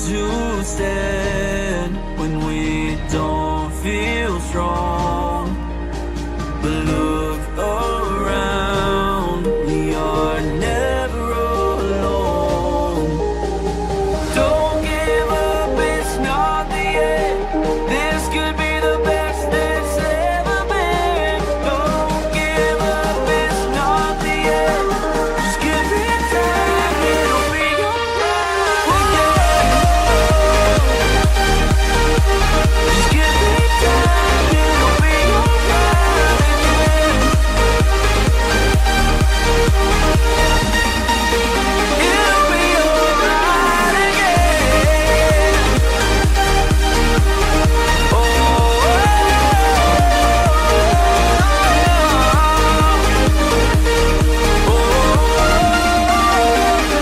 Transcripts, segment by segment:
to stand when we don't feel strong. But look around, we are never alone. Don't give up, it's not the end. This could be the best that's ever been. Don't give up, it's not the end. Just give it time, it'll be alright again. Just give it time, it'll be alright again. It'll be alright again. Oh,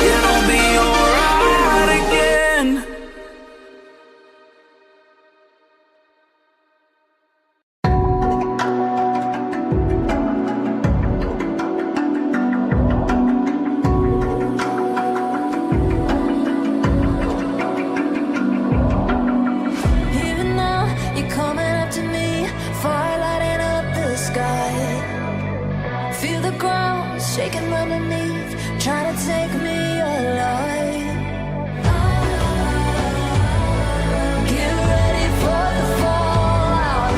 it'll be alright again. Even now, you're coming up to me, fire lighting up the sky. Feel the ground shaking underneath, trying to take me alive. Get ready for the fallout.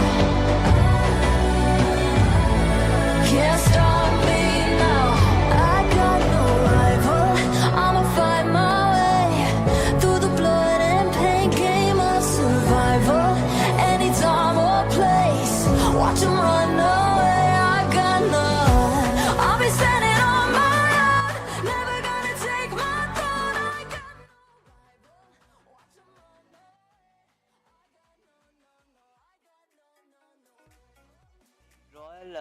Can't stop me now. I got no rival. I'ma fight my way through the blood and pain. Game of survival. Any time or place, watch 'em run away. I got none. I'll be standing on my own. Never gonna take my throne. I got no rival. Watch 'em run away. Royal,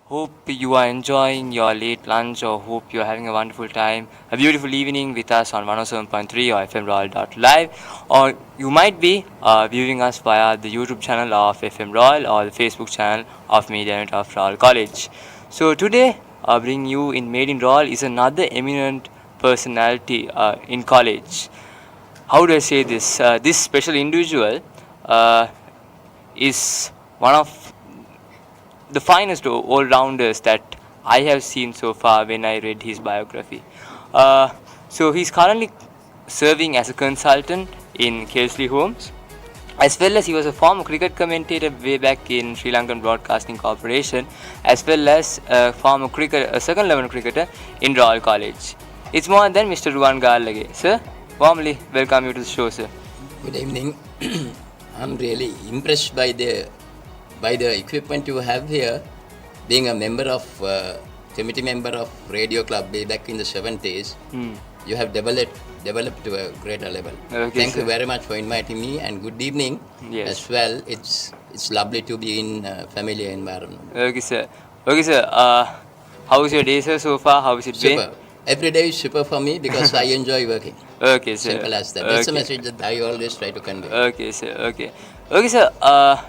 hope you are enjoying your late lunch or hope you are having a wonderful time, a beautiful evening with us on 107.3 or fmroyal.live, or you might be viewing us via the YouTube channel of FM Royal or the Facebook channel of Media Unit of Royal College. So today, bringing you in Made in Royal is another eminent personality in college. How do I say this? This special individual is one of the finest all-rounders that I have seen so far when I read his biography. So he's currently serving as a consultant in Kelsley Homes, as well as he was a former cricket commentator way back in Sri Lankan Broadcasting Corporation, as well as a former second-level cricketer in Royal College. It's more than Mr. Ruwan Gallage. Sir, warmly welcome you to the show, sir. Good evening. I'm really impressed by the equipment you have here. Being a member of committee member of Radio Club way back in the 70s, you have developed to a greater level. Okay, Thank you sir. very much for inviting me, and good evening Yes. as well. It's lovely to be in a familiar environment. Okay, sir. Okay, sir. How is your day, sir, so far? How is it been? Super. Every day is super for me because I enjoy working. Okay, sir. Simple as that. That's the Okay. message that I always try to convey. Okay, sir. Okay. Okay, sir.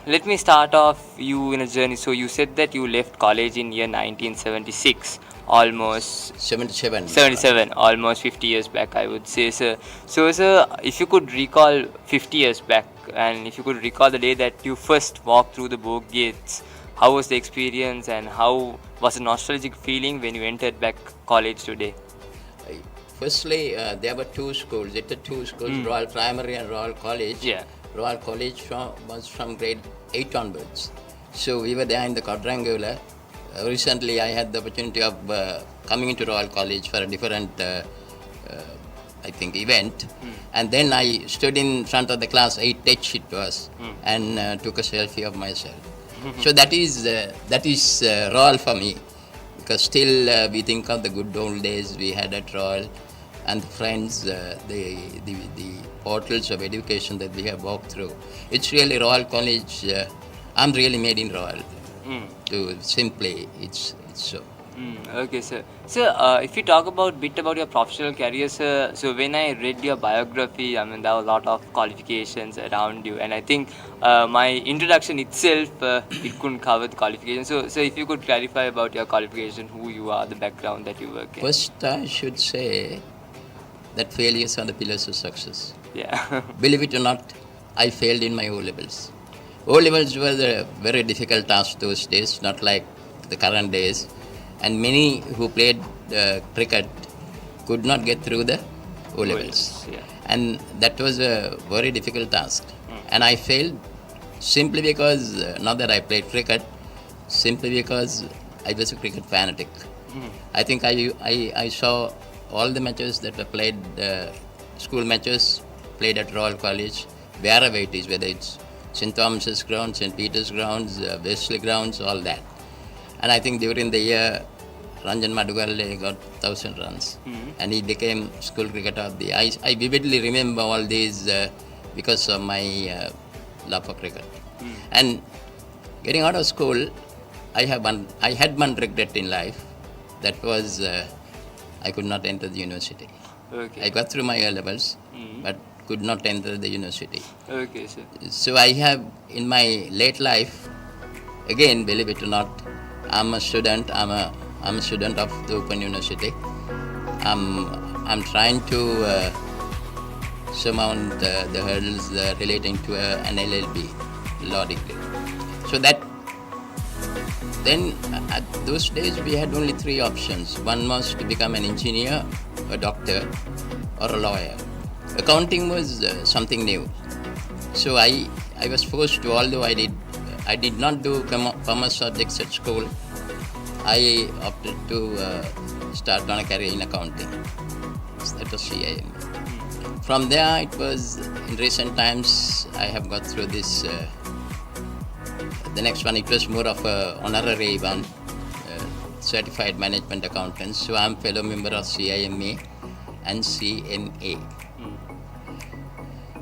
Let me start off you in a journey. So you said that you left college in year 1976, almost 77. 77, almost 50 years back, I would say, sir. So, sir, if you could recall 50 years back, and if you could recall the day that you first walked through the Book gates, how was the experience and how was the nostalgic feeling when you entered back college today? Firstly, there were two schools. It were two schools, Royal Primary and Royal College. Yeah. Royal College was from grade 8 onwards. So we were there in the quadrangular. Recently, I had the opportunity of coming into Royal College for a different, I think, event. And then I stood in front of the class 8H it was, and took a selfie of myself. So that is Royal for me, because still we think of the good old days we had at Royal, and the friends, the portals of education that we have walked through. It's really Royal College. I'm really made in Royal. To simply, it's so. Okay, sir. Sir, if you talk about bit about your professional career, sir, so when I read your biography, I mean, there were a lot of qualifications around you, and I think my introduction itself, it couldn't cover the qualifications. So if you could clarify about your qualification, who you are, the background that you work in. First, I should say that failures are the pillars of success. Yeah. Believe it or not, I failed in my O levels. O levels were a very difficult task those days, not like the current days. And many who played cricket could not get through the O levels. Yeah. And that was a very difficult task. And I failed simply because, not that I played cricket, simply because I was a cricket fanatic. I think I saw all the matches that were played, school matches played at Royal College, wherever it is, whether it's St. Thomas's grounds, St. Peter's grounds, Wesley grounds, all that. And I think during the year, Ranjan Madugalle got 1,000 runs, and he became school cricketer of the. I vividly remember all these because of my love for cricket. And getting out of school, I had one regret in life. That was I could not enter the university. Okay. I got through my A levels, but could not enter the university. Okay, sir. So I have in my late life, again, believe it or not, I'm a student. I'm a student of the Open University. I'm trying to surmount the hurdles relating to an LLB, law degree. So that then at those days we had only three options. One was to become an engineer, a doctor, or a lawyer. Accounting was something new. So I was forced to, although I did not do commerce subjects at school, I opted to start on a career in accounting. That was CIM. From there, it was in recent times I have got through this. The next one, it was more of a honorary one, certified management accountant. So I'm fellow member of CIMA and CMA.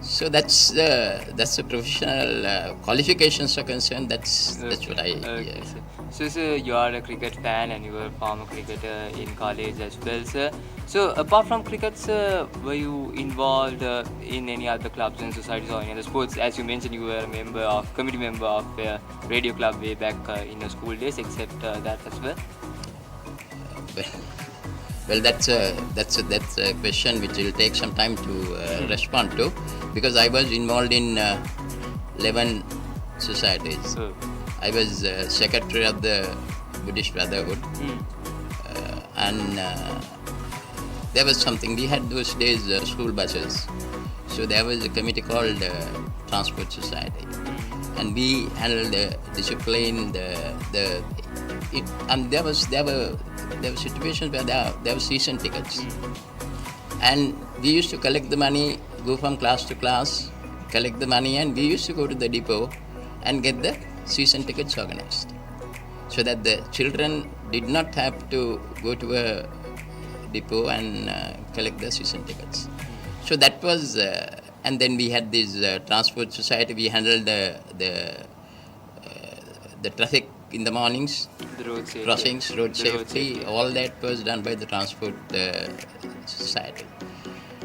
So that's the professional qualifications are concerned. That's what I. Okay, sir. So, sir, you are a cricket fan and you were a former cricketer in college as well, sir. So, apart from cricket, sir, were you involved in any other clubs and societies or any other sports? As you mentioned, you were a committee member of radio club way back in your school days, except that as well. Well, that's a question which will take some time to respond to, because I was involved in 11 societies. So, I was secretary of the Buddhist Brotherhood, and there was something. We had those days school buses, so there was a committee called Transport Society, and we handled the discipline. And there were situations where there were season tickets, and we used to collect the money, go from class to class, collect the money, and we used to go to the depot and get the season tickets organized, so that the children did not have to go to a depot and collect the season tickets. So that was, and then we had this transport society. We handled the traffic in the mornings, the road safety. crossings, road The road safety, safety. all that was done by the transport society.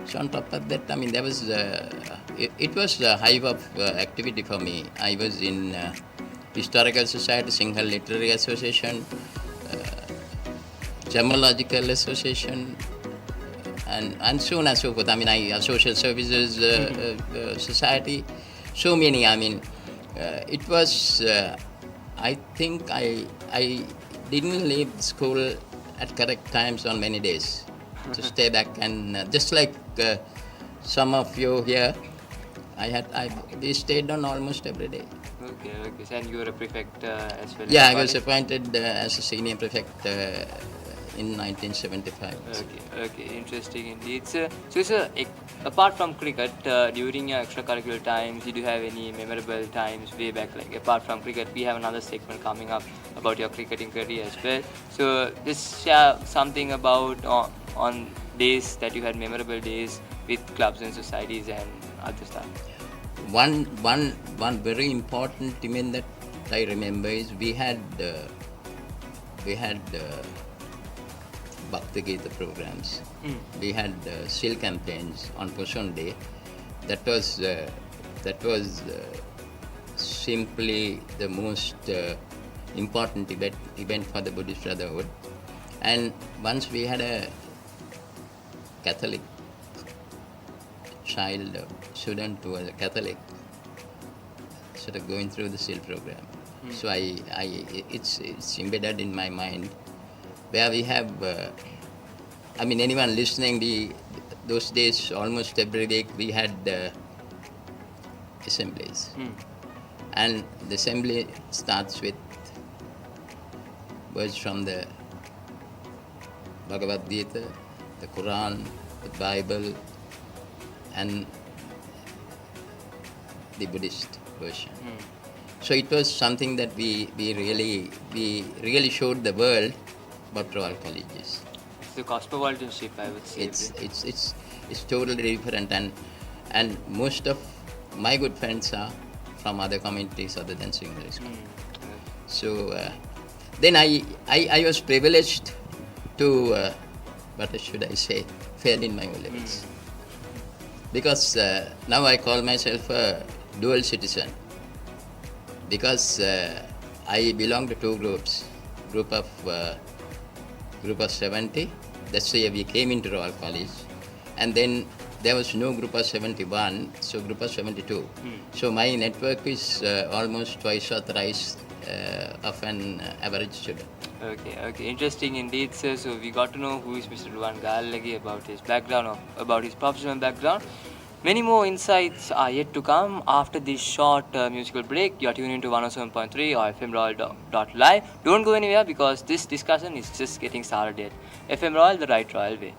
So on top of that, I mean, there was it was a hive of activity for me. I was in Historical Society, Singhal Literary Association, Gemological Association, and so on and so forth. I mean, I Social Services Society, so many. I mean, it was. I think I didn't leave school at correct times on many days to stay back, and just like some of you here, we stayed on almost every day. Okay, okay. So, and you were a prefect as well. Yeah, I in was college? appointed as a senior prefect in 1975. Okay, interesting indeed. So, sir, apart from cricket, during your extracurricular times, did you have any memorable times way back? Like, apart from cricket, we have another segment coming up about your cricketing career as well. So, just share something about on days that you had memorable days with clubs and societies and other stuff. One very important event that I remember is we had Bhakti Gita programs. We had seal campaigns on Poshon Day. That was simply the most important event for the Buddhist Brotherhood. And once we had a Catholic child, student who was a Catholic, sort of going through the SEAL program. So it's embedded in my mind, where we have, anyone listening, those days, almost every week we had assemblies. And the assembly starts with words from the Bhagavad Gita, the Quran, the Bible, and the Buddhist version. So it was something that we really showed the world what Royal College is. It's the cosmopolitanship, I would say. It's totally different, and most of my good friends are from other communities other than Sinhala school. So then I was privileged to what should I say, fail in my O levels, because now I call myself a dual citizen, because I belong to two groups. Group of 70. That's why we came into Royal College, and then there was no group of 71, so group of 72. So my network is almost twice or thrice of an average student. Okay, interesting indeed, sir. So we got to know who is Mr. Ruwan Gallage, about his background, about his professional background. Many more insights are yet to come after this short musical break. You are tuning into 107.3 or fmroyal.live. Don't go anywhere, because this discussion is just getting started yet. FM Royal, the right royal way.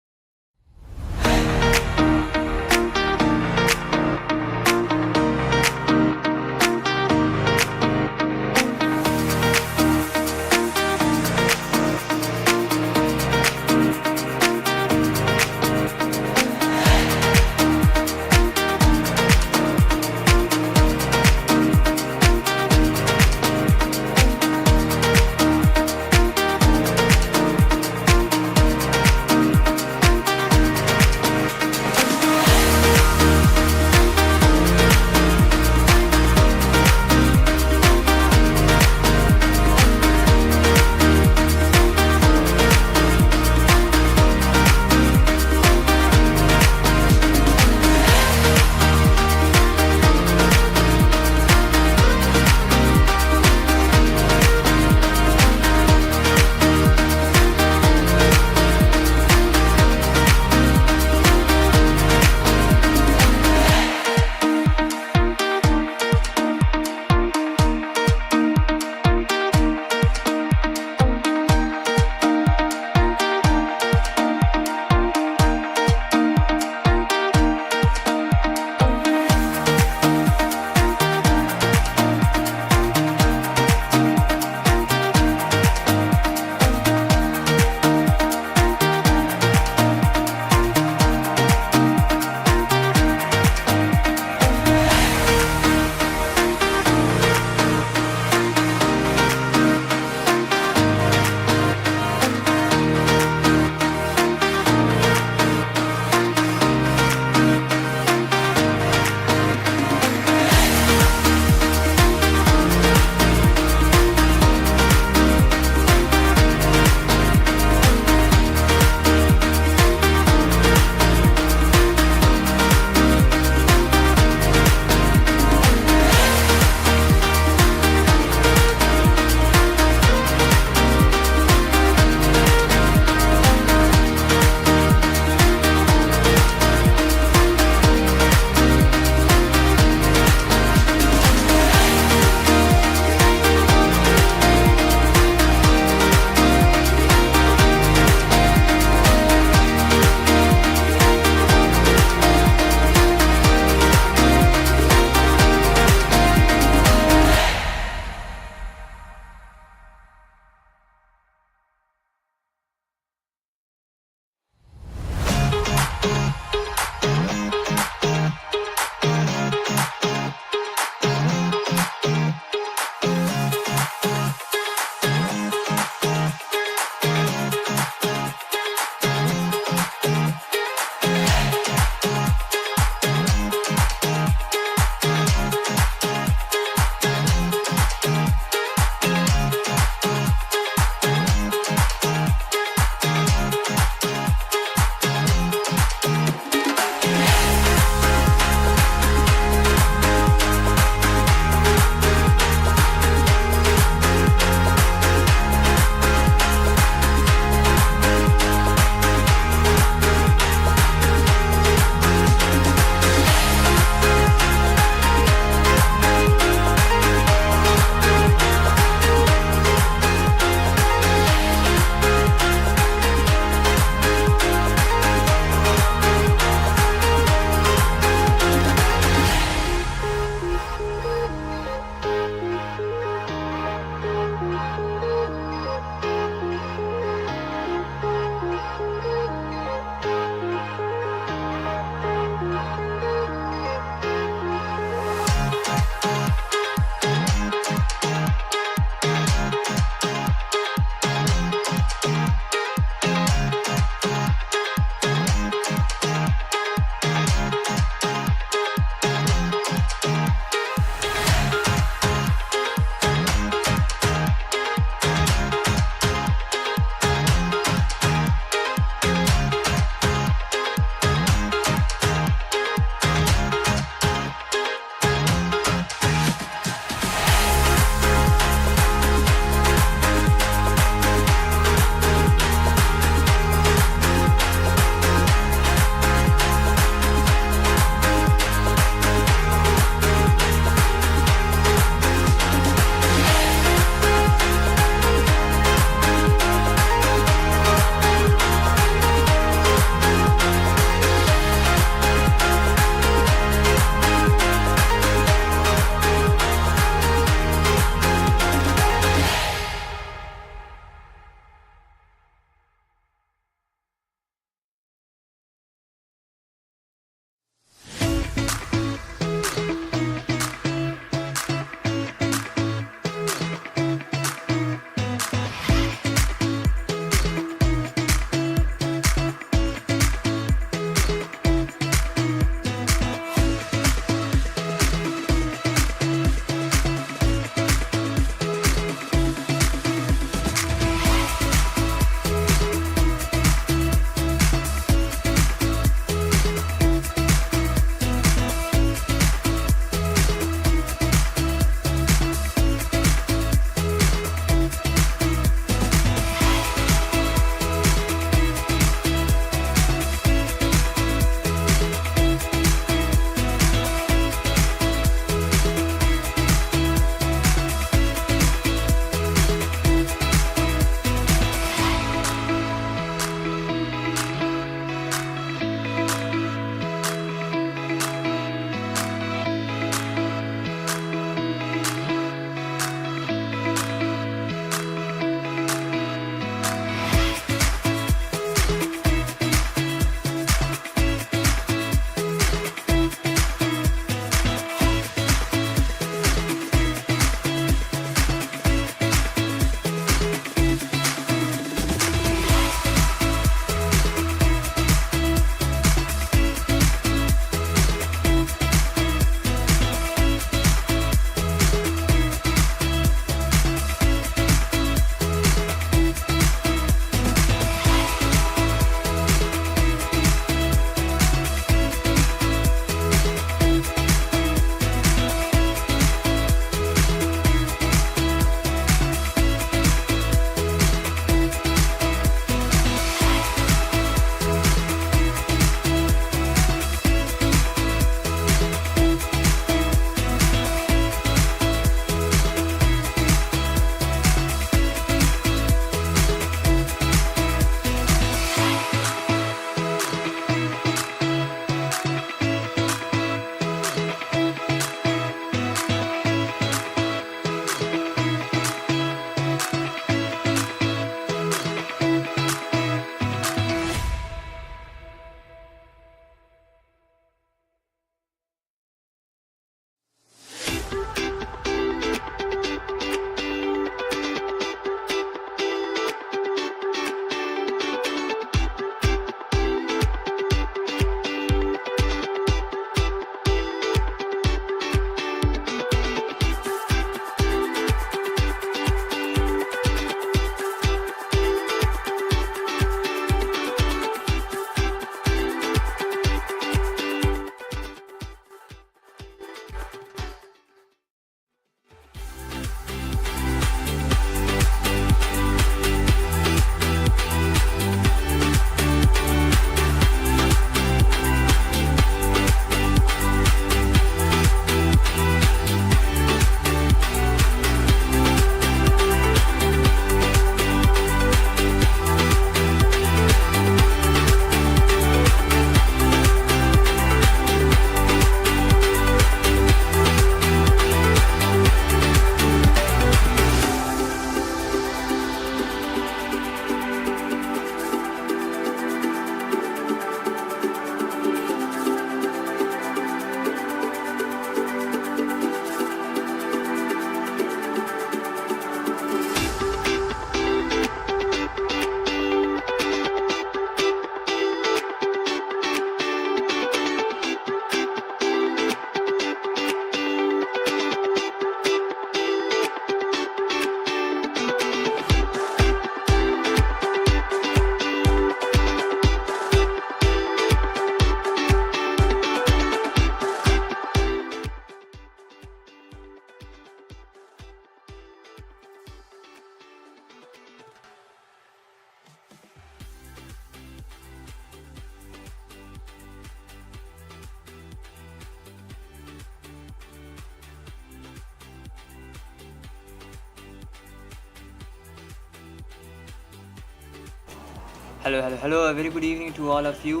Hello. A very good evening to all of you.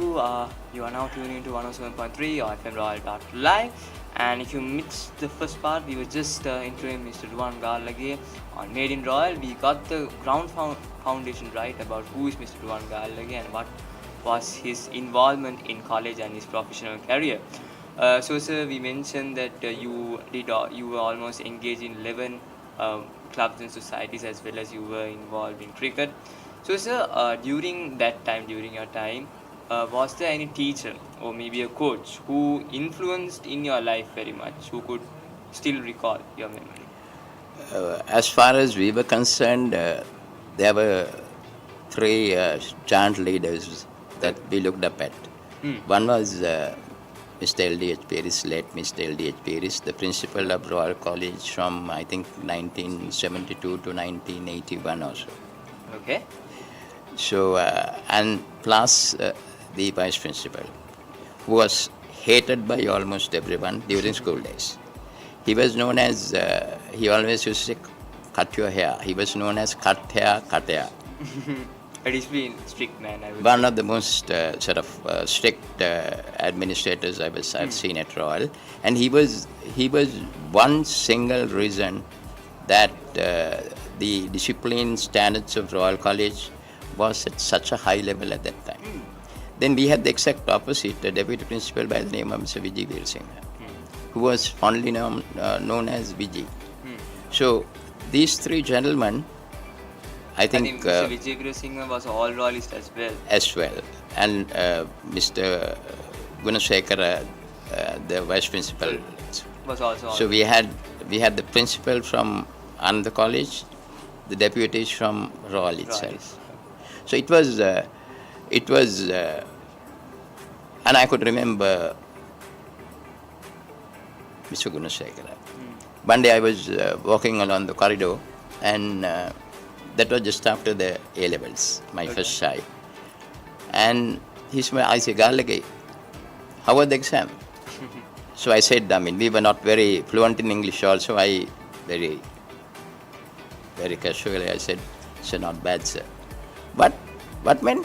You are now tuning into 107.3 or FM Royal.live. And if you missed the first part, we were just interviewing Mr. Ruwan Gallage on Made in Royal. We got the ground foundation right about who is Mr. Ruwan Gallage and what was his involvement in college and his professional career. So, sir, we mentioned that you were almost engaged in 11 clubs and societies as well as you were involved in cricket. So, sir, during your time, was there any teacher or maybe a coach who influenced in your life very much, who could still recall your memory? As far as we were concerned, there were three giant leaders that we looked up at. One was Mr. L.D.H. Paris, late Mr. L.D.H. Paris, the principal of Royal College from I think 1972 to 1981 or so. Okay. So, and plus the vice principal, who was hated by almost everyone during school days. He was known as, he always used to say, cut your hair. He was known as cut hair, cut hair. But he's been strict man, I would One say. of the most strict administrators I've seen at Royal. And he was one single reason that the discipline standards of Royal College was at such a high level at that time. Then we had the exact opposite, a deputy principal by the name of Mr. Vijay Veer Singh, who was fondly known as Vijay. So these three gentlemen, I think Mr. Vijay Guru Singh was all royalist as well. And Mr. Gunasekara, the vice principal. Was also So we had the principal from another college, the deputies from Royal itself. royalist. So it was, and I could remember Mr. Gunasekara. One day I was walking along the corridor, and that was just after the A levels, my first try. And I said, Gallage, how was the exam? So I said, we were not very fluent in English also. I very casually I said, "Sir, not bad, sir." What man?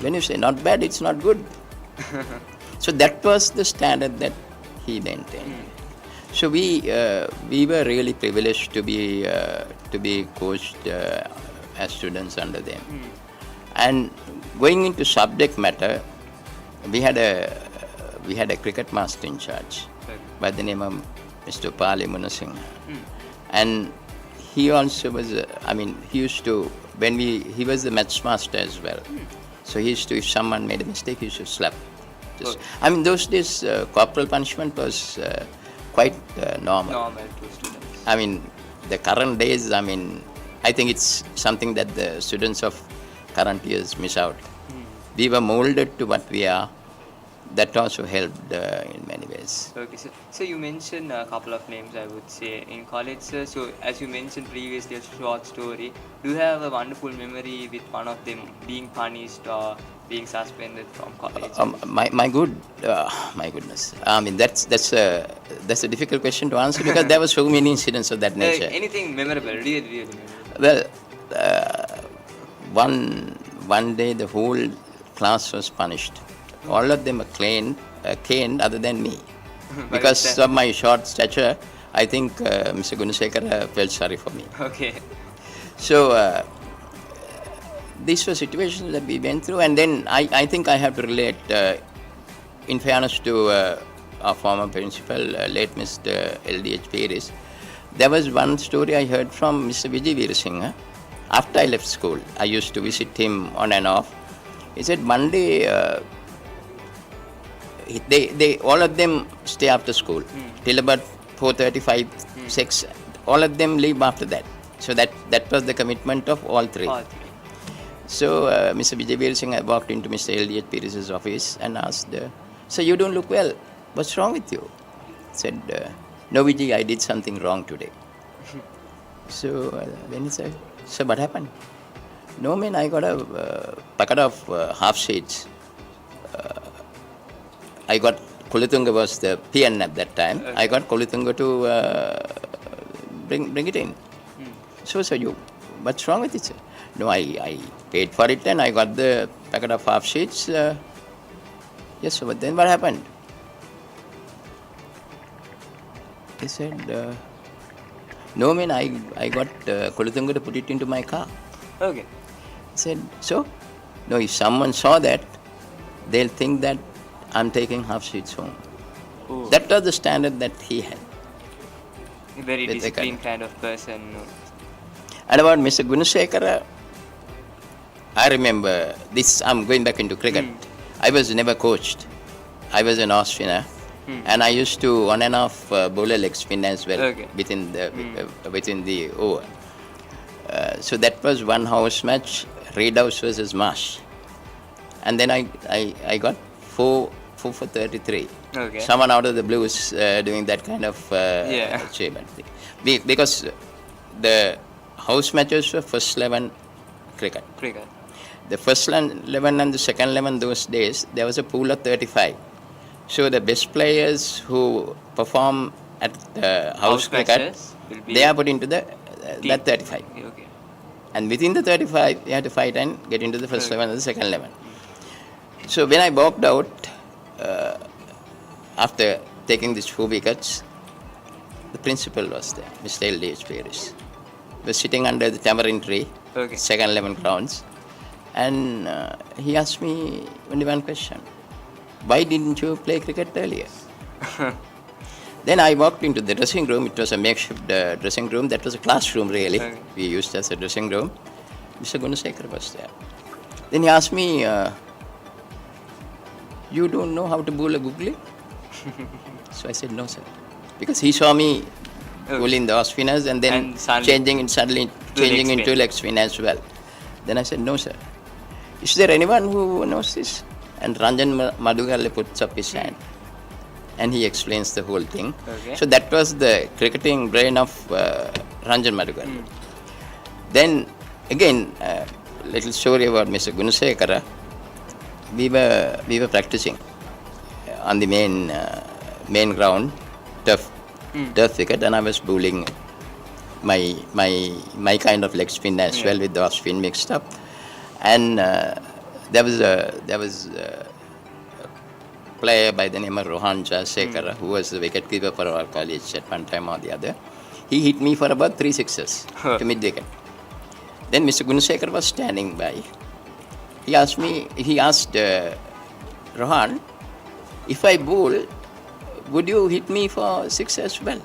When you say not bad, it's not good. So that was the standard that he maintained. So we were really privileged to be coached as students under them. And going into subject matter, we had a cricket master in charge by the name of Mr. Pali Munasinghe. And he also was, he used to, he was the maths master as well. So he used to, if someone made a mistake, he used to slap. Those days, corporal punishment was quite normal. Normal to students. The current days, I think it's something that the students of current years miss out. We were molded to what we are. That also helped in many ways. Okay, so you mentioned a couple of names, I would say, in college, sir. So as you mentioned previously, a short story. Do you have a wonderful memory with one of them being punished or being suspended from college? My goodness. That's a difficult question to answer because there were so many incidents of that nature. Anything memorable, really memorable? Well, one day the whole class was punished. All of them were caned other than me. Because of my short stature, I think Mr. Gunasekara felt sorry for me. Okay. So these were situations that we went through, and then I think I have to relate, in fairness to our former principal, late Mr. L.D.H. Paris. There was one story I heard from Mr. Vijay Veer Singh. After I left school, I used to visit him on and off. He said one day, they all of them stay after school till about 4:35, 6. All of them leave after that. So that was the commitment of all three. So Mr. Vijay Veer Singh walked into Mr. L.D.H. Paris' office and asked, "Sir, you don't look well. What's wrong with you?" Said, "No, Vijay, I did something wrong today." So then he said, "Sir, what happened?" "No, man, I got a packet of half sheets. I got Kulutunga was the PN at that time. Okay. I got Kulutunga to bring it in." So you what's wrong with it, sir? No, I paid for it and I got the packet of half sheets. Yes, sir, but then what happened? He said, no, man, I got Koluthunga to put it into my car. Okay. I said, so? No, if someone saw that, they'll think that I'm taking half sheets home. Oh. That was the standard that he had. A very With the disciplined kind of person. And about Mr. Gunasekara, I remember this, I'm going back into cricket. I was never coached. I was an off spinner. And I used to on and off bowl a leg spin as well within the over. So that was one house match, Reid House versus Marsh. And then I got 4 for 33. Okay. Someone out of the blue was doing that kind of achievement. Because the house matches were first 11 cricket. The first 11 and the second 11 those days, there was a pool of 35. So the best players who perform at house cricket, they are put into the that 35. Okay. And within the 35, you have to fight and get into the first 11 and the second 11. So when I walked out, after taking these 4 wickets, the principal was there, Mr. L.D.H. Paris. He was sitting under the tamarind tree, second 11 grounds, and he asked me only one question. Why didn't you play cricket earlier? Then I walked into the dressing room. It was a makeshift dressing room. That was a classroom, really. We used as a dressing room. Mr. Gunasekara was there. Then he asked me, you don't know how to bowl a googly? So I said, no, sir. Because he saw me bowling the off spinners and then changing into leg spin as well. Then I said, no, sir. Is there anyone who knows this? And Ranjan Madhugalle puts up his hand and he explains the whole thing. So that was the cricketing brain of Ranjan Madhugalle. Then again, little story about Mr. Gunasekara. We were practicing on the main ground, turf wicket, and I was bowling my kind of leg spin as well with the off spin mixed up. And there was a player by the name of Ruwan Gallage, who was the wicketkeeper for our college at one time or the other. He hit me for about 3 sixes to mid wicket. Then Mr. Gunasekara was standing by. He asked Rohan, if I bowl, would you hit me for 6 as well?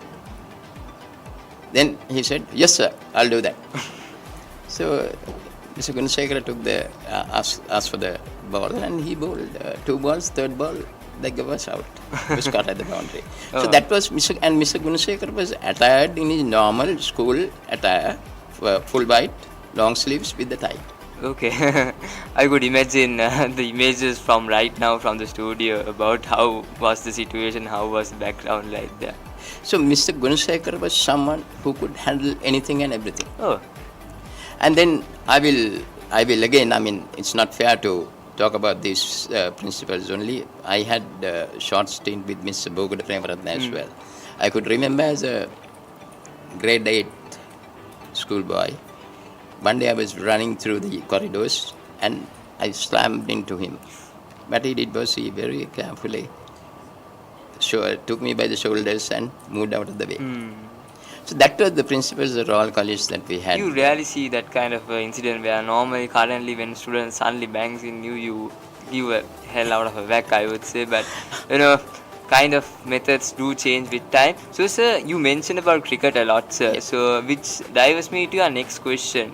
Then he said, yes, sir, I'll do that. So Mr. Gunasekara took asked for the ball and he bowled 2 balls, third ball, the guy was out. He was caught at the boundary. So that was Mr. Gunasekara was attired in his normal school attire, full white, long sleeves with the tie. Okay. I could imagine the images from right now from the studio about how was the situation, how was the background like that. So Mr. Gunasekara was someone who could handle anything and everything. Oh. And then I will again, I mean, it's not fair to talk about these principles only. I had a short stint with Mr. Boguda Premaratna as well. I could remember as a grade 8 schoolboy, one day I was running through the corridors and I slammed into him. What he did was he very carefully took me by the shoulders and moved out of the way. So that was the principles of Royal College that we had. You rarely see that kind of incident where normally currently when students suddenly bangs in you give a hell out of a whack, I would say. But kind of methods do change with time. So sir, you mentioned about cricket a lot, sir. Yes. So which drives me to our next question.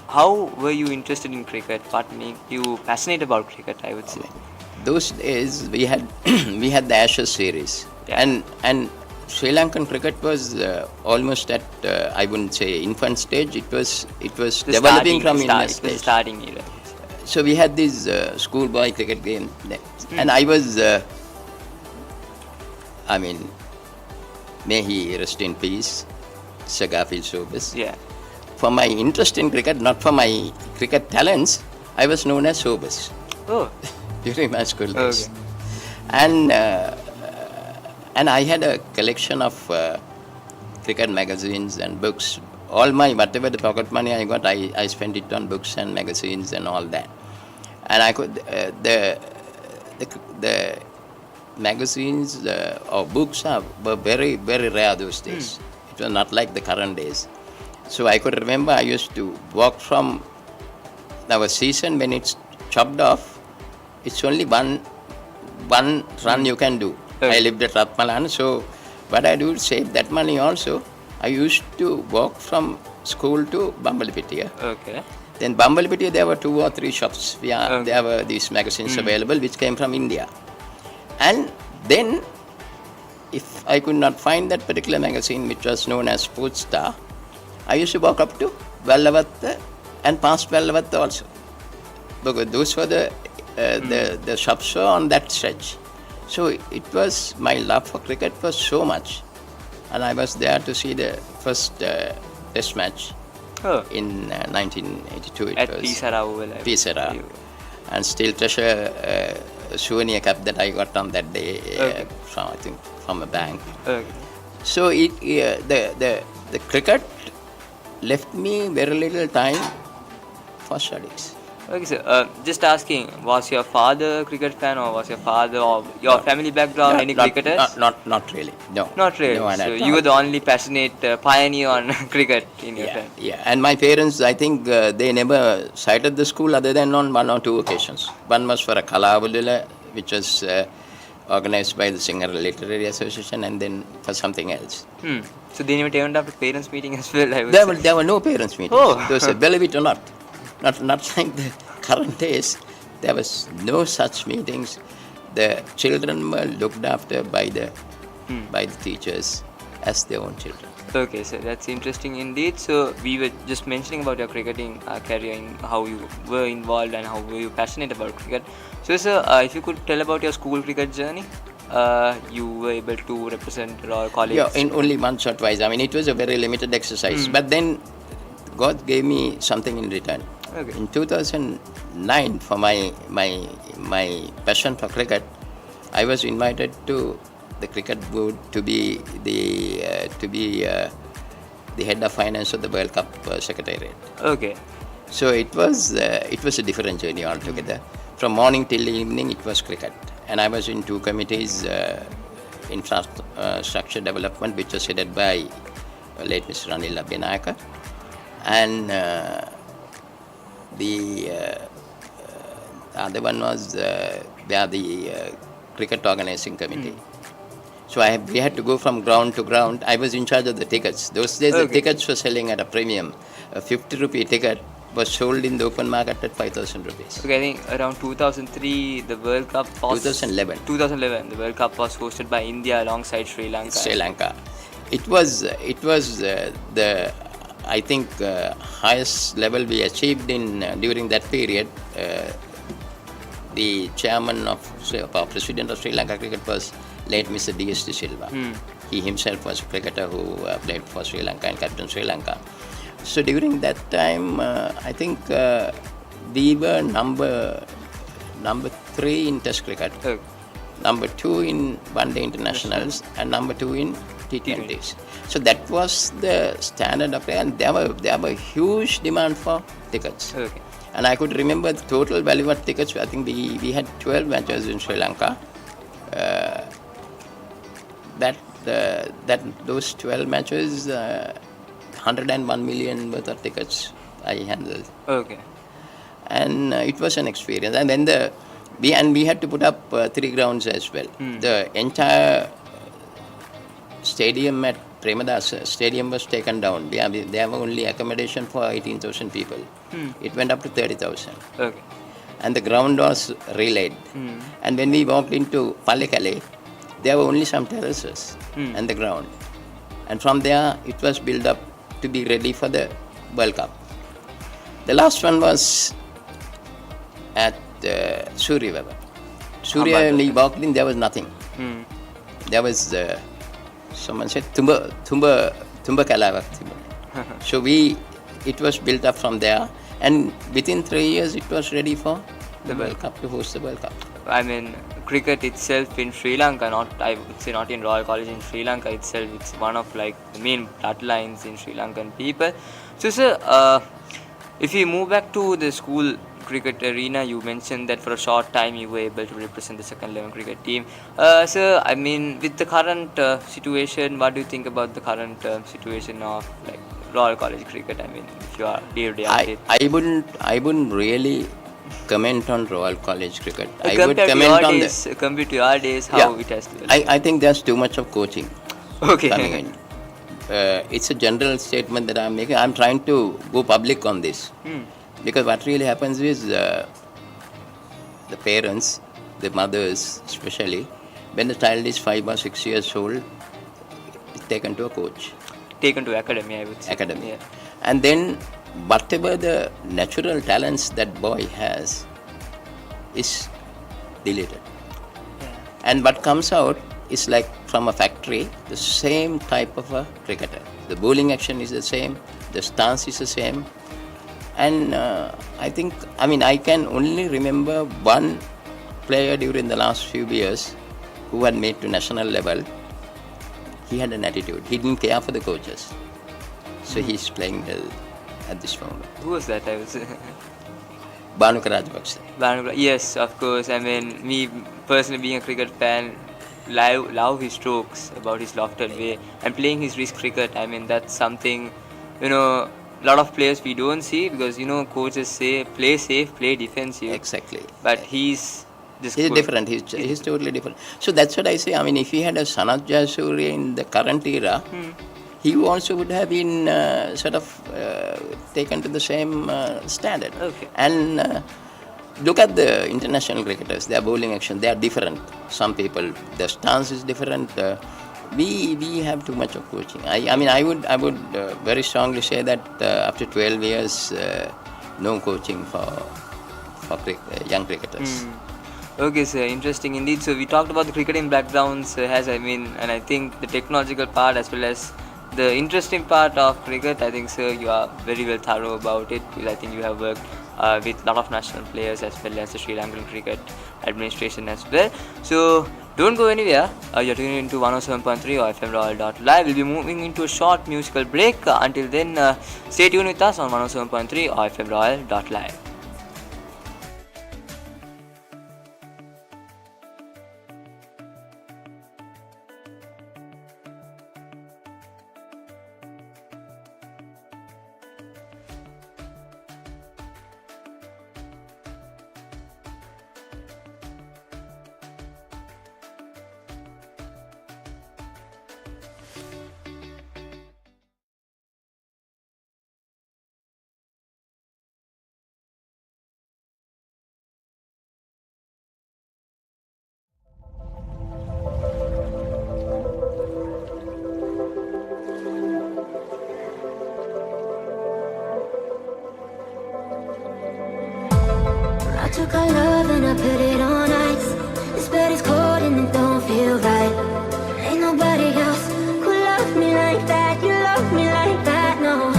How were you interested in cricket? What made you passionate about cricket, I would say? Those days we had the Ashes series, and Sri Lankan cricket was almost at I wouldn't say infant stage. It was developing from infant stage. Starting era. So we had this schoolboy cricket game, and I was, I mean, may he rest in peace, Sir Garfield Sobers. Yeah. For my interest in cricket, not for my cricket talents, I was known as Sobers. Oh. During my school days. Okay. And I had a collection of cricket magazines and books all my, whatever the pocket money I got, I spent it on books and magazines and all that. And I could, the magazines or books were very, very rare those days. It was not like the current days. So I could remember I used to walk from our season when it's chopped off. It's only one run you can do. I lived at Ratmalan, so what I do is save that money also. I used to walk from school to Bambalipitiya. Okay. Then Bambalipitiya, there were 2 or 3 shops where there were these magazines available which came from India. And then, if I could not find that particular magazine which was known as Sports Star, I used to walk up to Vellavatta and past Vellavatta also. Because those were the shops were on that stretch. So it was, my love for cricket was so much. And I was there to see the first test match in 1982. It At was Pisara. Pisara. And still treasure souvenir cap that I got on that day from, I think, from a bank. Okay. So the cricket left me very little time for studies. Okay, sir. Just asking, was your father a cricket fan, or was your father or your family background any cricketers? Not really. No. Not really. No, So you were the only passionate pioneer on cricket in your family. Yeah. And my parents, I think they never cited the school other than on 1 or 2 occasions. One was for a Kalavulila, which was organized by the Singer Literary Association, and then for something else. So they never turned up to parents' meeting as well, I would say. There were no parents meetings. Oh. Those, believe it or not. Not like the current days. There was no such meetings. The children were looked after by the teachers as their own children. Okay, so that's interesting indeed. So we were just mentioning about your cricketing career, and how you were involved and how were you passionate about cricket. So sir, if you could tell about your school cricket journey, you were able to represent Royal College. Yeah, in only once or twice. I mean, it was a very limited exercise. But then God gave me something in return. Okay. In 2009, for my passion for cricket, I was invited to the cricket board to be the head of finance of the World Cup Secretariat. Okay. So it was a different journey altogether. From morning till evening, it was cricket, and I was in 2 committees, infrastructure development, which was headed by late Mr. Ranil Abhinayaka, and the other one was the cricket organizing committee. So we had to go from ground to ground. I was in charge of the tickets. Those days the tickets were selling at a premium. A 50 rupee ticket was sold in the open market at 5,000 rupees. Okay, I think around 2003, the World Cup was... 2011. 2011, the World Cup was hosted by India alongside Sri Lanka. Sri Lanka. It was the, I think, highest level we achieved in during that period. The chairman president of Sri Lanka cricket was late Mr. D.S. De Silva. He himself was a cricketer who played for Sri Lanka and captained Sri Lanka. So during that time, I think we were number 3 in Test cricket, number 2 in one-day internationals, and number 2 in T20s. So that was the standard of play, and there were huge demand for tickets. Okay. And I could remember the total value of tickets. I think we had 12 matches in Sri Lanka. Those 12 matches, 101 million worth of tickets I handled. Okay. And it was an experience. And then we had to put up 3 grounds as well. The entire stadium at Premadasa Stadium was taken down. There were only accommodation for 18,000 people. It went up to 30,000. Okay. And the ground was relayed. And when we walked into Pallikale, there were only some terraces and the ground. And from there, it was built up to be ready for the World Cup. The last one was at Surya Veva. Surya, when we walked in, there was nothing. There was, someone said, Tumba Kalava. So it was built up from there, and within 3 years, it was ready for the World Cup, to host the World Cup. I mean, cricket itself in Sri Lanka, not I would say not in Royal College, in Sri Lanka itself, it's one of like the main bloodlines in Sri Lankan people. So sir, if we move back to the school cricket arena, you mentioned that for a short time you were able to represent the second 11 cricket team. Sir, I mean, with the current situation, what do you think about the current situation of like Royal College cricket? I mean, if you are day-to-day update. I wouldn't really comment on Royal College cricket. I would Compared to comment your on days, compared to your days, how Yeah. it has developed. I think there's too much of coaching Okay. coming in. It's a general statement that I'm making. I'm trying to go public on this. Because what really happens is the parents, the mothers especially, when the child is 5 or 6 years old, it's taken to a coach, Taken to academy, I would say. academy. Yeah. And then whatever the natural talents that boy has is deleted. And what comes out is like from a factory, the same type of a cricketer. The bowling action is the same, the stance is the same. And I can only remember one player during the last few years who had made to national level. He had an attitude. He didn't care for the coaches. So he's playing well at this moment. Who was that, I would say? Bhanuka Rajapaksa. Yes, of course. I mean, me personally being a cricket fan, love his strokes, about his lofted way, and playing his wrist cricket. I mean, that's something, a lot of players we don't see because, coaches say play safe, play defensive. Exactly. But he's just He's good. different. He's totally different. So that's what I say. I mean, if he had a Sanat Jayasuriya in the current era, he also would have been taken to the same standard. Okay. And look at the international cricketers. Their bowling action, they are different. Some people, their stance is different. We have too much of coaching. I would very strongly say that after 12 years, no coaching for young cricketers. Okay, sir. Interesting indeed. So we talked about the cricketing backgrounds, and I think the technological part as well as the interesting part of cricket. I think, sir, you are very well thorough about it. I think you have worked with a lot of national players as well as the Sri Lankan cricket administration as well. So don't go anywhere. You're tuning into 107.3 or FMRoyal.live. We'll be moving into a short musical break. Until then, stay tuned with us on 107.3 or FMRoyal.live. I took our love and I put it on ice. This bed is cold and it don't feel right. Ain't nobody else could love me like that. You love me like that, no.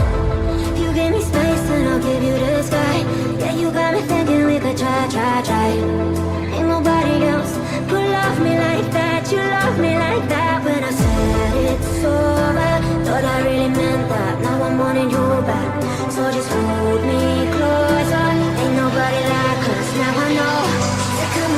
You give me space and I'll give you the sky. Yeah, you got me thinking we could try. Ain't nobody else could love me like that. You love me like that. When I said it's over, thought I really meant that. Now I'm wanting you back, so just hold me closer. Ain't nobody like us, now I know. Second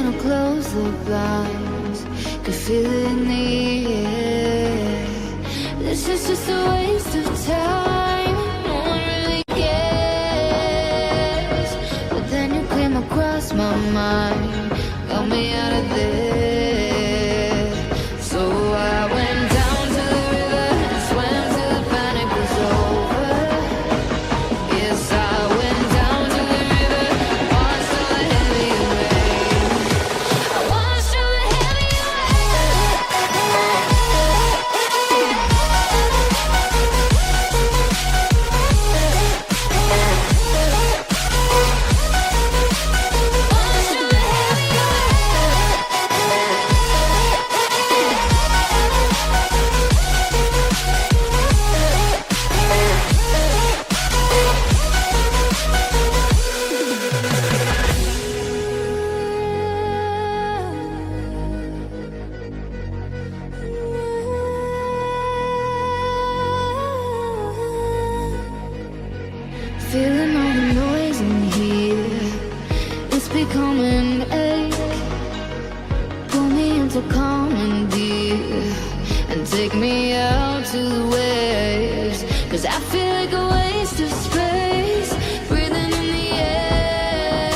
wanna close the blinds, could feel it in the air. This is just a waste of time, no one really cares. But then you came across my mind, got me out of there. So I went down to the river and swam till the panic was over. Yes, I went down to the river, watched all the heavy rain. I watched all the heavy feeling all the noise in here, it's becoming ache. Pull me into commandeer and take me out to the waves. Cause I feel like a waste of space, breathing in the air.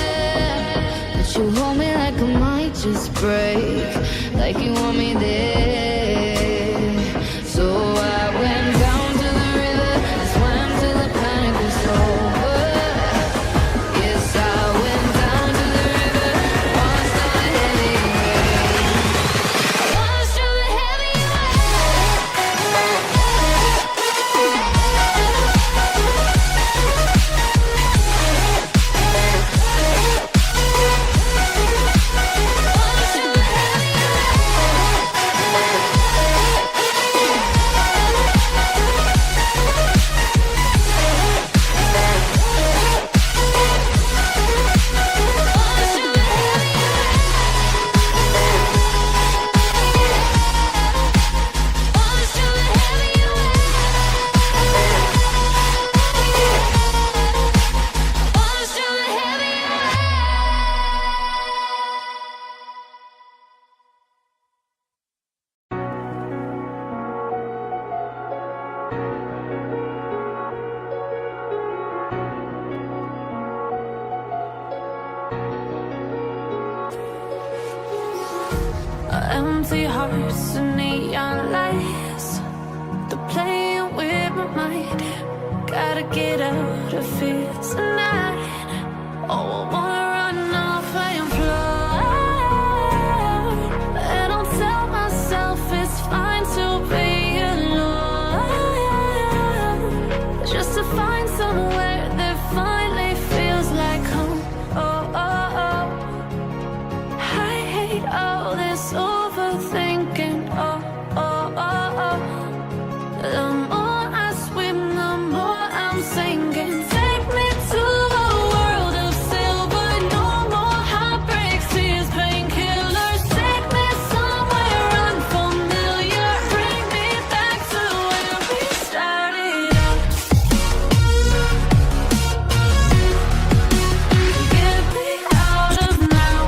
But you hold me like I might just break, like you want me there. So I went down to the river and swam till the panic was over. Yes, I went down to the river, watched all the heavy rain. I watched all the heavy empty hearts and neon lights, they're playing with my mind. Gotta get out of here tonight. Oh, I wanna run off and fly, and I'll tell myself it's fine to be alone, just to find somewhere that finally feels like home. Oh, oh, oh. I hate all this overthinking. Oh, oh, oh, oh. The more I swim, the more I'm sinking. Take me to a world of silver. No more heartbreaks, tears, painkillers. Take me somewhere unfamiliar. Bring me back to where we started out. Get me out of now,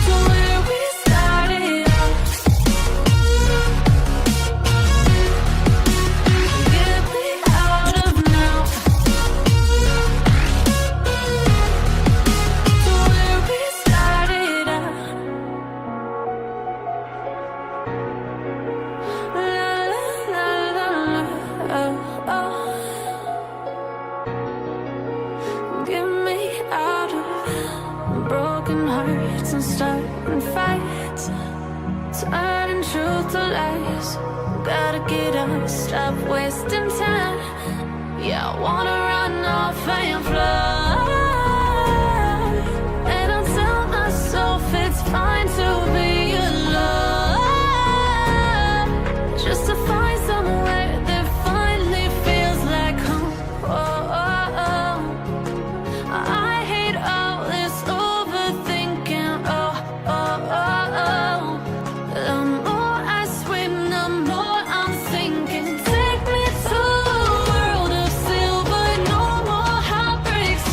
to where we started out. Get me out of now, to where we started out. La la la la la, oh, oh. Get me out of broken hearts and starting fights, turning truth to lies. Gotta get up, stop wasting time. Yeah, I wanna run off and fly, and I'll tell myself it's fine to be alone, just to find somewhere that finally feels like home. Oh, oh, oh. I hate all this overthinking. Oh, oh, oh, oh. The more I swim, the more I'm sinking. Take me to a world of silver. No more heartbreaks,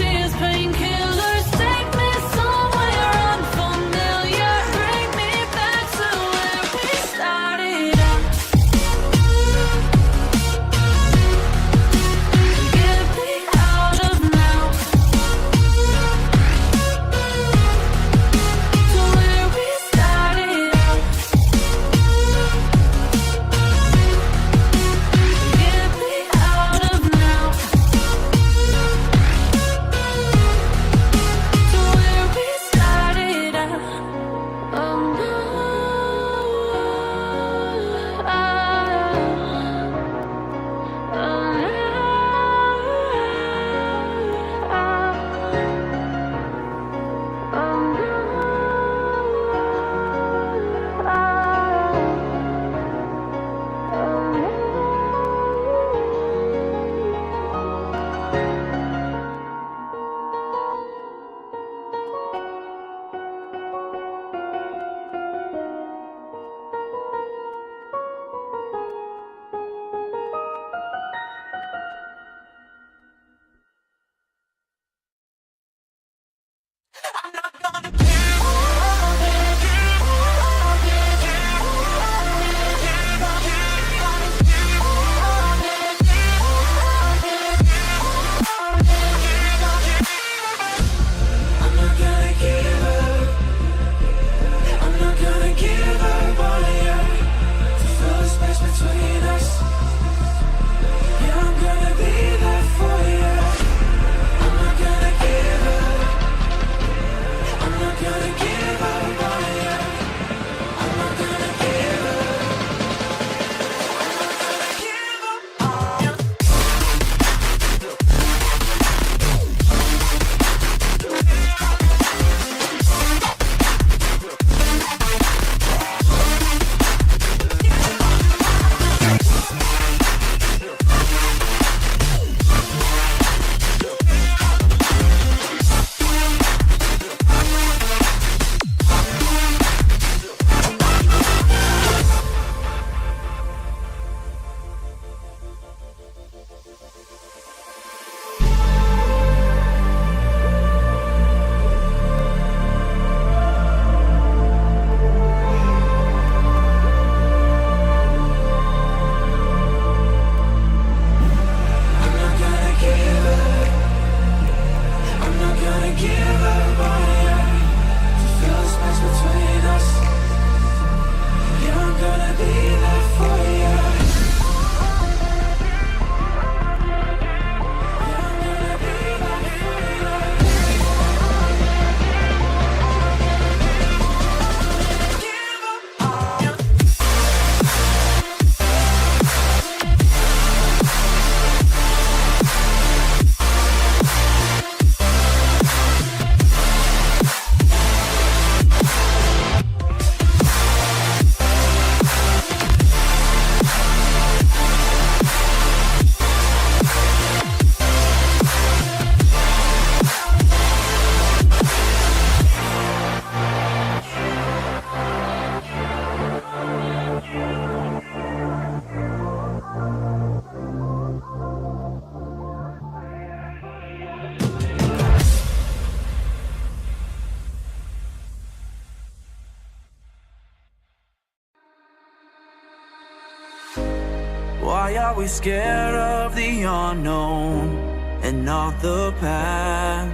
that we're scared of the unknown and not the past.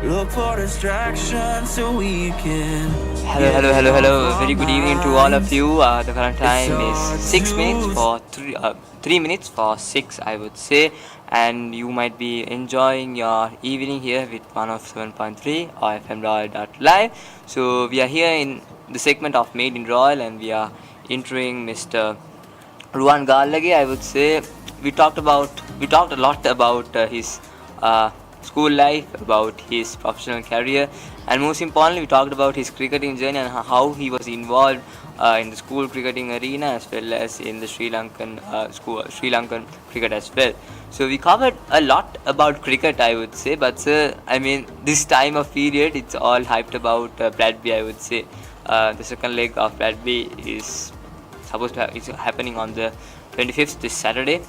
Look for distractions so we can. Hello. Very good evening to all of you. The current time is 3 minutes for 6, I would say. And you might be enjoying your evening here with 107.3 or fmroyal.live. So we are here in the segment of Made in Royal, and we are interviewing Mr. Ruwan Gallage. I would say we talked a lot about his school life, about his professional career, and most importantly, we talked about his cricketing journey and how he was involved in the school cricketing arena as well as in the Sri Lankan Sri Lankan cricket as well. So we covered a lot about cricket, I would say, but I mean, this time of period, it's all hyped about Bradby. I would say the second leg of Bradby is it's happening on the 25th, this Saturday,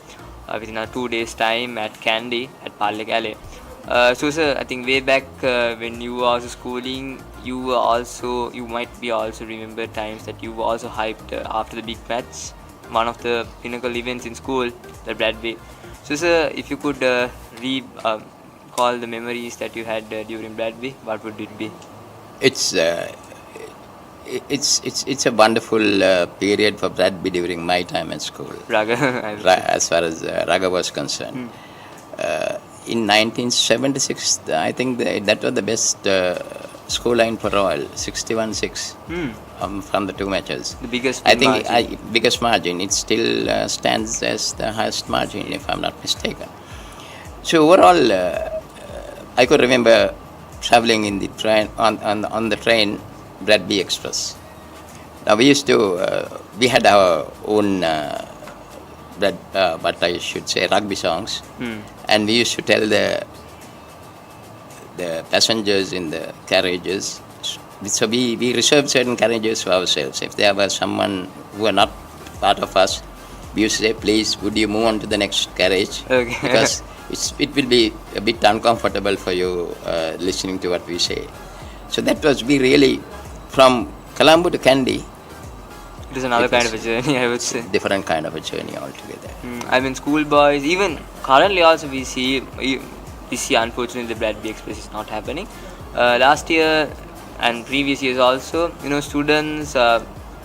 within a 2 days time at Kandy at Ruwan Gallage. So sir, I think way back when you were also schooling, you might be also remember times that you were also hyped after the big match, one of the pinnacle events in school, the Bradby. So sir, if you could call the memories that you had during Bradby, what would it be? It's a wonderful period for Bradby during my time at school. Raga, As far as Raga was concerned. In 1976, I think that was the best score line for Royal, 61-6 from the two matches. The biggest margin. Biggest margin. It still stands as the highest margin, if I'm not mistaken. So overall, I could remember traveling in the train on the train, Bradby Express. Now we had our own what I should say, rugby songs, and we used to tell the passengers in the carriages. So we reserved certain carriages for ourselves. If there was someone who were not part of us, we used to say, please, would you move on to the next carriage? Okay. Because it will be a bit uncomfortable for you listening to what we say. So that was, we really, from Colombo to Kandy, it is another kind of a journey, I would say. Different kind of a journey altogether. I mean, schoolboys, even currently also we see unfortunately the Bradby Express is not happening. Last year and previous years also, students,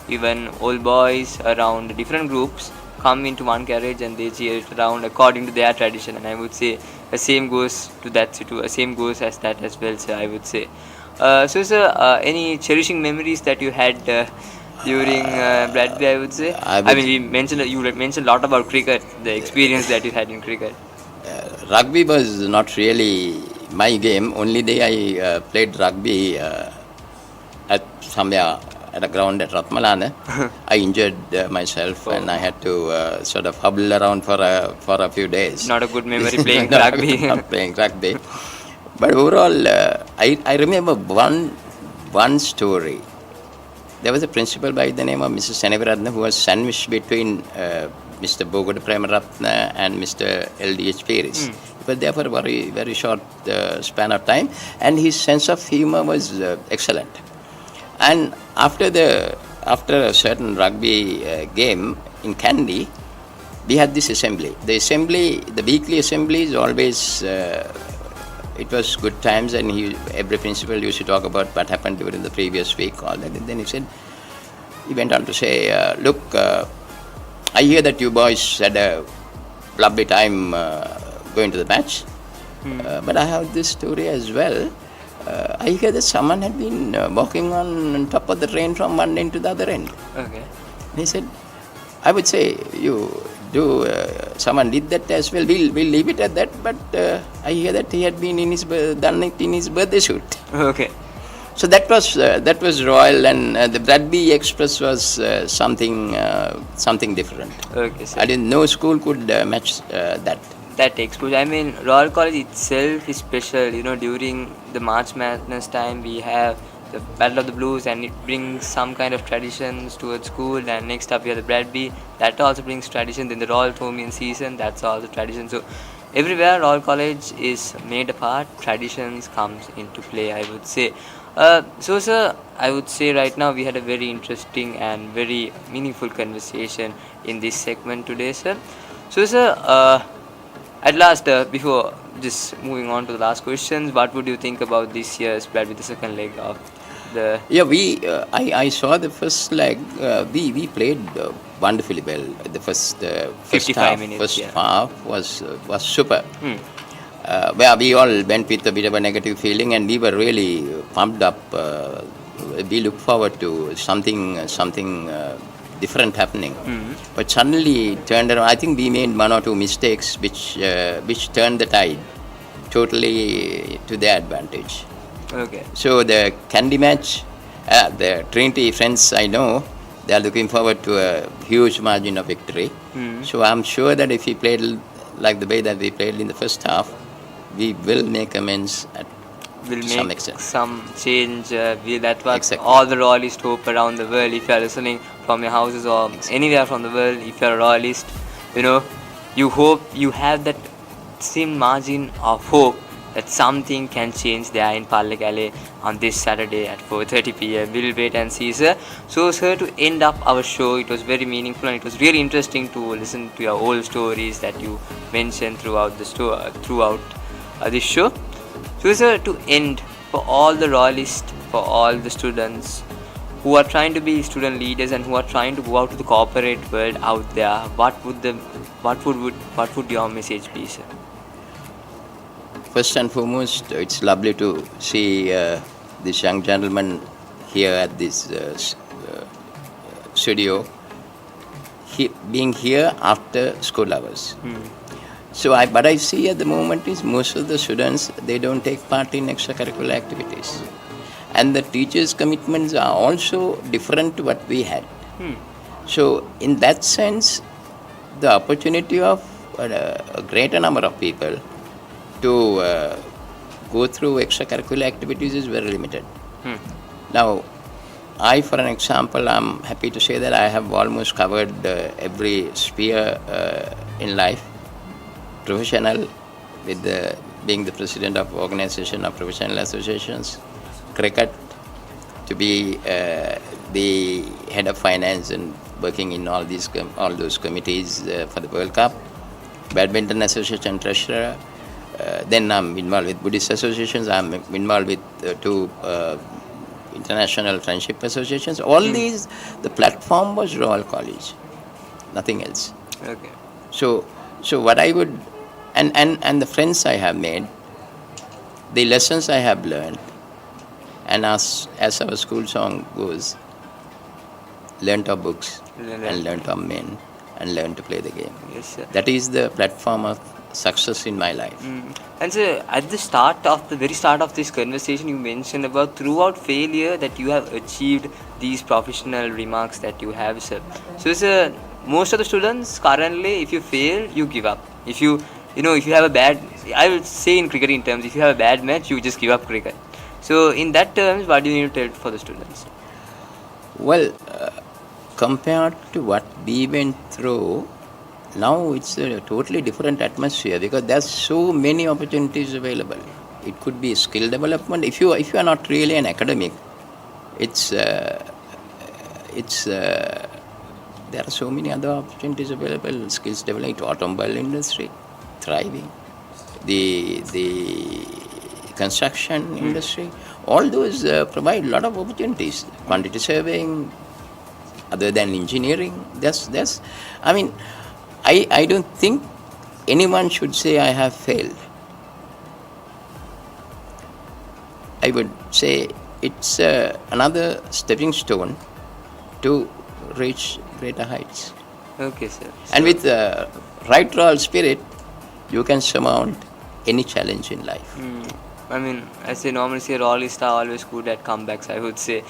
even old boys around different groups come into one carriage and they cheer it around according to their tradition. And I would say the same goes to that same goes as that as well, sir, I would say. So sir, any cherishing memories that you had during Bradby, I would say? You mentioned a lot about cricket, the experience that you had in cricket. Rugby was not really my game. Only day I played rugby at somewhere at a ground at Ratmalana. I injured myself and I had to sort of hobble around for a few days. Not a good memory playing rugby. Not playing rugby. But overall, I remember one story. There was a principal by the name of Mr. Seneviratna who was sandwiched between Mr. Bogota Premaratna and Mr. LDH Peris. He was there for a very, very short span of time, and his sense of humor was excellent. And after a certain rugby game in Kandy, we had this assembly. The weekly assembly is always, it was good times, and every principal used to talk about what happened during the previous week, all that. And then he went on to say, look, I hear that you boys had a lovely time going to the match, but I have this story as well. I hear that someone had been walking on top of the train from one end to the other end. Okay. And he said, I would say someone did that as well. We'll leave it at that. But I hear that he had been done it in his birthday suit. Okay. So that was Royal, and the Bradby Express was something different. Okay, sir. I didn't know school could match that. That exposure. I mean, Royal College itself is special. During the March Madness time, we have the Battle of the Blues, and it brings some kind of traditions towards school. And next up we have the Bradby, that also brings tradition. Then the Royal Thomian season, that's also tradition. So everywhere Royal College is made apart, traditions comes into play, I would say. So, sir, I would say right now we had a very interesting and very meaningful conversation in this segment today, sir. So, sir, at last, before just moving on to the last questions, what would you think about this year's Blood with the second leg of the Yeah, I saw the first leg. We played wonderfully well. The first 55 half. minutes? First Yeah. half was super. Hmm. Where we all went with a bit of a negative feeling, and we were really pumped up. We look forward to something different happening. Hmm. But suddenly it turned around. I think we made one or two mistakes, which turned the tide totally to their advantage. Okay. So the candy match, the Trinity friends I know, they are looking forward to a huge margin of victory. Hmm. So I'm sure that if we played like the way that we played in the first half, we will make amends Will to some make extent. some change. That was Exactly. all the royalist hope around the world. If you are listening from your houses or anywhere from the world, if you are a royalist, you know, you hope you have that same margin of hope that something can change there in Gallage on this Saturday at 4:30 p.m. We'll wait and see, sir. So, sir, to end up our show, it was very meaningful and it was really interesting to listen to your old stories that you mentioned throughout this show. So, sir, to end, for all the royalists, for all the students who are trying to be student leaders and who are trying to go out to the corporate world out there, what would your message be, sir? First and foremost, it's lovely to see this young gentleman here at this studio, being here after school hours. So what I see at the moment is most of the students, they don't take part in extracurricular activities. And the teachers' commitments are also different to what we had. So in that sense, the opportunity of a greater number of people to go through extracurricular activities is very limited. Now, I, for an example, I'm happy to say that I have almost covered every sphere in life. Professional, with being the president of organization of professional associations, cricket, to be the head of finance and working in all those committees for the World Cup, badminton association treasurer. Then I'm involved with Buddhist associations. I'm involved with two international friendship associations. All these, the platform was Royal College, nothing else. Okay. So what I would, and the friends I have made, the lessons I have learned, and as our school song goes, learnt of books and learnt of men and learn to play the game. Yes, sir. That is the platform of success in my life. And sir, at the very start of this conversation, you mentioned about throughout failure that you have achieved these professional remarks that you have, sir. So, sir, most of the students currently, if you fail, you give up. If you have a bad, I would say in cricketing terms, if you have a bad match, you just give up cricket. So, in that terms, what do you need to tell for the students? Well, compared to what we went through, now it's a totally different atmosphere because there's so many opportunities available. It could be skill development. If you are not really an academic, there are so many other opportunities available. Skills development, automobile industry, thriving, the construction industry. All those provide a lot of opportunities. Quantity surveying, other than engineering. I don't think anyone should say I have failed. I would say it's another stepping stone to reach greater heights. Okay, sir. And with the right royal spirit, you can surmount any challenge in life. I mean, as they normally say, Royalists are always good at comebacks, I would say.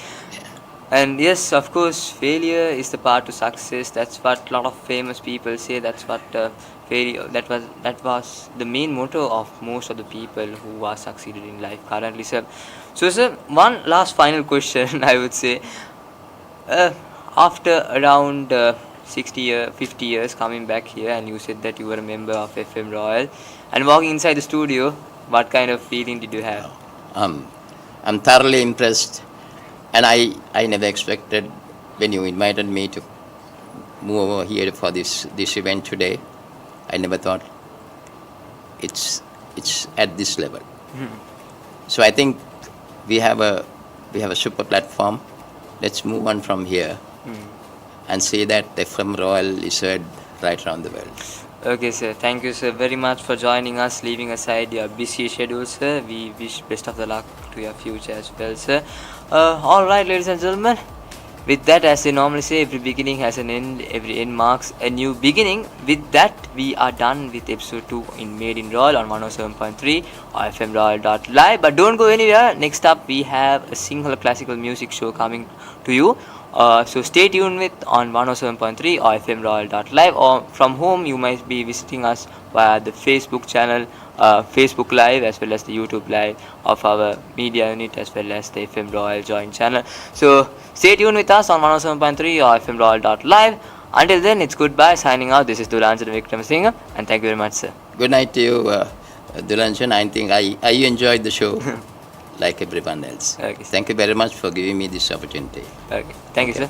And yes, of course, failure is the path to success. That's what a lot of famous people say. That's what failure. That was the main motto of most of the people who are succeeded in life currently, sir. So, sir, one last final question, I would say. After around 50 years coming back here, and you said that you were a member of FM Royal, and walking inside the studio, what kind of feeling did you have? I'm thoroughly impressed, and I never expected when you invited me to move over here for this event today. I never thought it's at this level. So I think we have a super platform. Let's move on from here and say that FM Royal is heard right around the world. Okay, sir. Thank you, sir, very much for joining us, leaving aside your busy schedule, sir. We wish best of the luck to your future as well, sir. All right, ladies and gentlemen. With that, as they normally say, every beginning has an end, every end marks a new beginning. With that, we are done with episode 2 in Made in Royal on 107.3 or fmroyal.live. But don't go anywhere. Next up, we have a single classical music show coming to you. So stay tuned with on 107.3 or fmroyal.live, or from home you might be visiting us via the Facebook channel, Facebook Live, as well as the YouTube Live of our media unit, as well as the FM Royal joint channel. So stay tuned with us on 107.3 or fmroyal.live. Until then, it's goodbye. Signing out. This is Dulanjan Vikram Singh, and thank you very much, sir. Good night to you, Dulanjan. I think I enjoyed the show like everyone else. Okay. Thank you very much for giving me this opportunity. Okay. Thank you, sir.